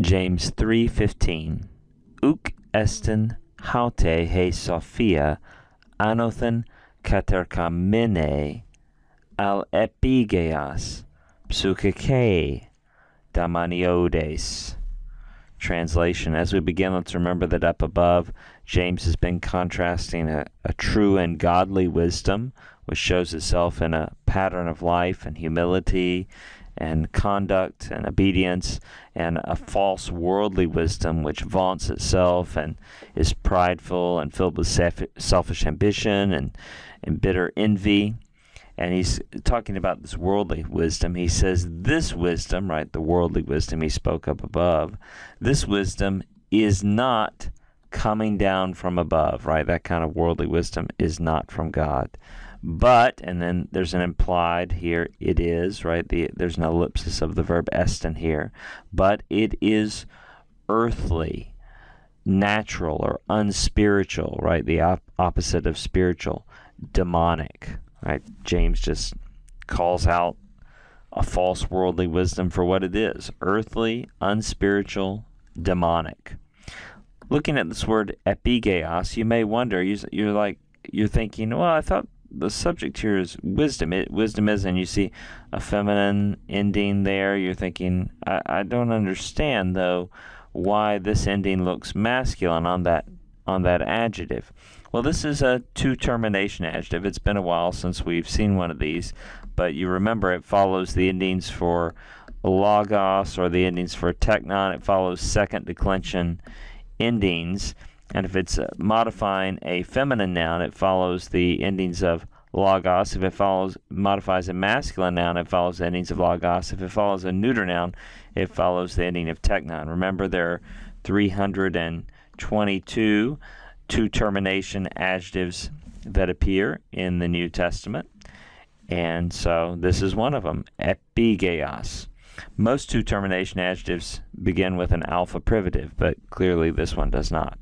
James 3:15. Uk esten haute he Sophia anothen katerkamene al epigeas psukeke damaniodes. Translation. As we begin, let's remember that up above, James has been contrasting a true and godly wisdom, which shows itself in a pattern of life and humility and conduct and obedience, and a false worldly wisdom which vaunts itself and is prideful and filled with selfish ambition and bitter envy. And he's talking about this worldly wisdom. He says this wisdom, right, the worldly wisdom he spoke up above, this wisdom is not coming down from above, right? That kind of worldly wisdom is not from God. But, and then there's an implied here, it is, right? There's an ellipsis of the verb esten here. But it is earthly, natural, or unspiritual, right? The opposite of spiritual, demonic, right? James just calls out a false worldly wisdom for what it is, earthly, unspiritual, demonic. Looking at this word epigeos, you may wonder, you're thinking, well, I thought the subject here is wisdom. Wisdom is, and you see a feminine ending there. You're thinking, I don't understand, though, why this ending looks masculine on that adjective. Well, this is a two-termination adjective. It's been a while since we've seen one of these, but you remember it follows the endings for logos or the endings for teknon. It follows second declension endings. And if it's modifying a feminine noun, it follows the endings of logos. If it modifies a masculine noun, it follows the endings of logos. If it follows a neuter noun, it follows the ending of teknon. Remember, there are 322 two-termination adjectives that appear in the New Testament. And so this is one of them, epigeos. Most two-termination adjectives begin with an alpha privative, but clearly this one does not.